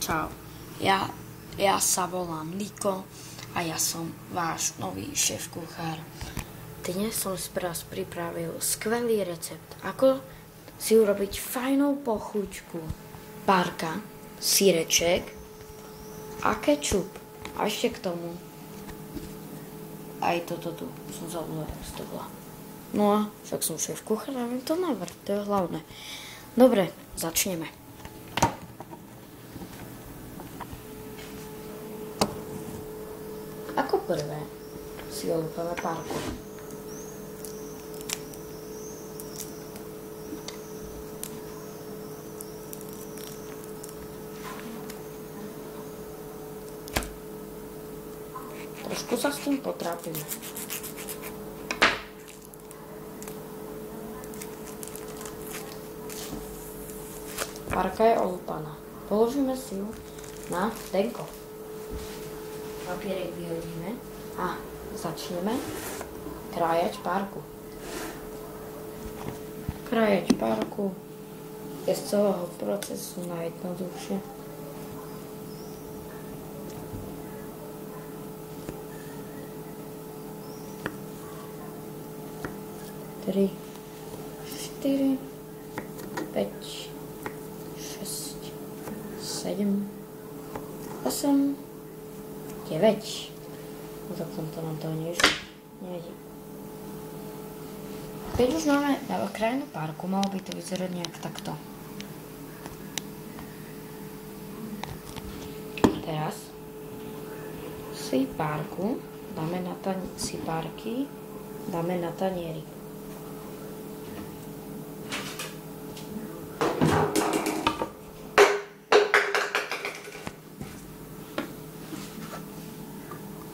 Čau, ja sa volám Niko a ja som váš nový šéf-kuchár. Dnes som si pre vás pripravil skvelý recept, ako si urobiť fajnú pochuťku. Párka, síreček a kečup. A ešte k tomu aj toto tu som zabudla, jak to bola. No a však som šéf-kuchár a viem to navrť, to je hlavné. Dobre, začneme. Ako prvé si olúpame párku. Trošku sa s tým potrápime. Párka je olúpaná. Položíme si ju na denko. Papierek vyhodíme a začneme krájať párku. Krájať párku je z celého procesu najjednoduchšie. Tri, 4, 5, 6, 7, 8, 9. No tak to nám toho nejde. Keď už máme nakrájenú párku, malo by to vyzerať nejak takto. Teraz si párky dáme na tanieri.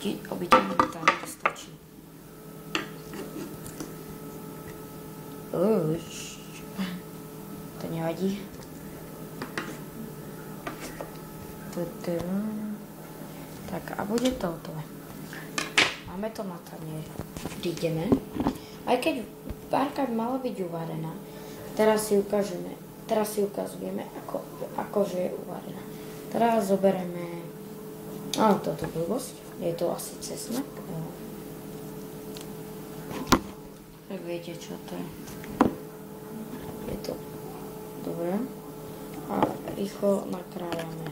Obyčajný tanier stačí. To nevadí. Tak a bude to hotové. Máme to na tanieri. Prídeme. Aj keď párka by mala byť uvarená, teraz si ukazujeme, akože je uvarená. Teraz zoberieme toto blbosť. Je to asi cesnak. Tak viete, čo to je. Je to dobré. A rýchlo nakrájame.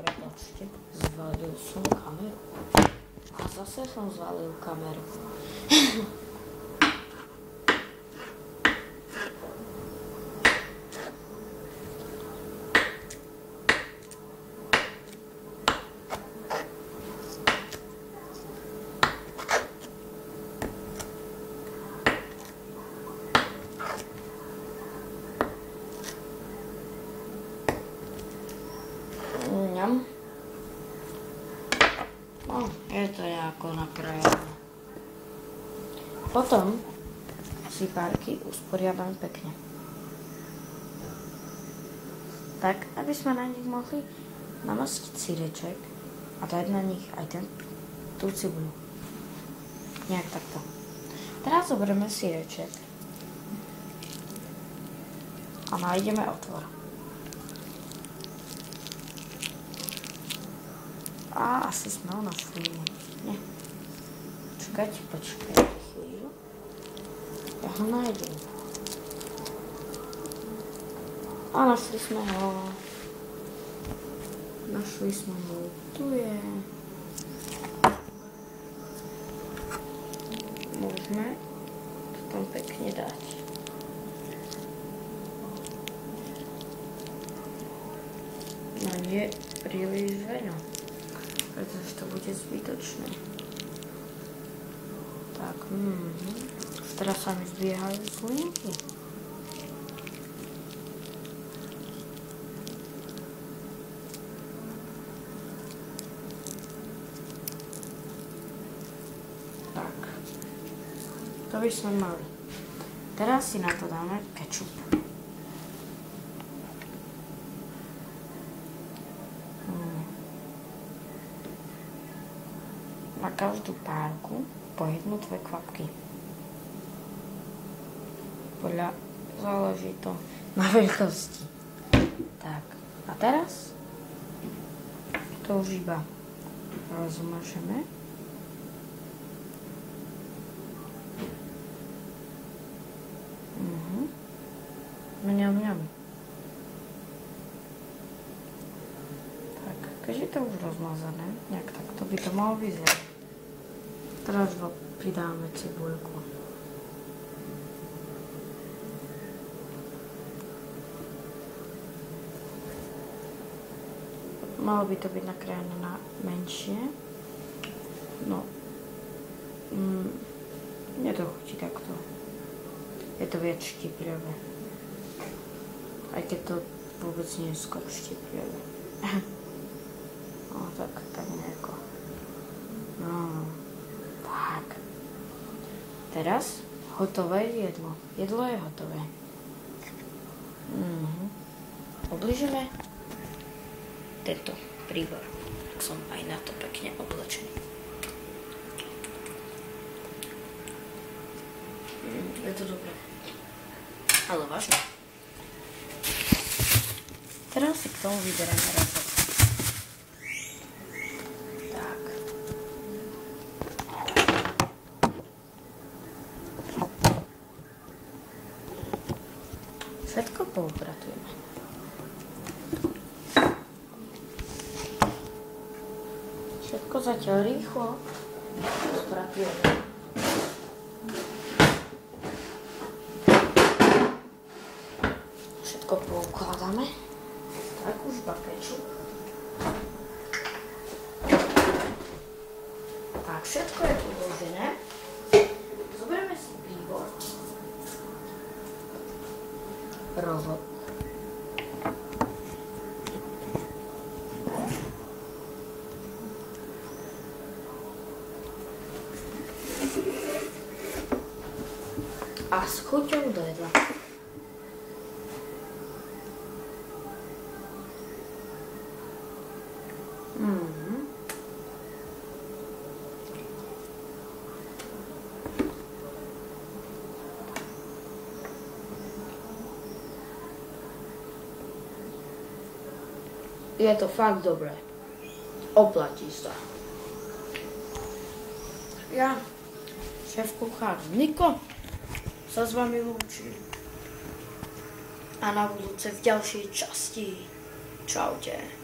Prepáčte, zvalil som kameru. A zase som zvalil kameru. Je to nejako nakrájené. Potom si párky usporiadame pekne. Tak, aby sme na nich mohli namastiť síreček a dať na nich aj tú cibuľu. Nejak takto. Teraz zoberieme síreček a nájdeme otvor. A asi sme ho našli. Nie. Počkajte chvíľu. Ja ho nájdem. A našli sme ho. Tu je. Môžeme to tam pekne dať. No nie príliš veľa, pretože to bude zbytočné. Tak, teraz sa mi zdvíhajú slinky. Tak, to by sme mali. Teraz si na to dáme kečup. Na každú párku po 1-2 kvapky. Záleží to na veľkosti. Tak, a teraz to už iba rozmažeme. Mňam. Tak, keď je to už rozmazané, nejak takto by to malo vyzerať. Teraz pridáme cibuľku. Malo by to byť nakrájené na menšie. No, mne to chutí takto. Je to viac štiplivé. Aj keď to vôbec nie je skoro štiplivé. No, tak nejako. No, tak. Teraz hotové jedlo. Jedlo je hotové. Obližíme tento príbor. Tak som aj na to pekne oblečený. Je to dobré. Ale vážne. Teraz si k tomu vybereme rezet. Tak. Všetko poupratujeme. Všetko zatiaľ rýchlo spratujeme. Všetko poukladáme. Tak už iba kečup. Tak, všetko je uložené. Zoberieme si príbor. Rozhod. A s chuťou do jedla. Je to fakt dobré. Oplatí sa. Ja, šéf kuchár Niko, sa s vami lúči. A na budúce v ďalšej časti. Čaute.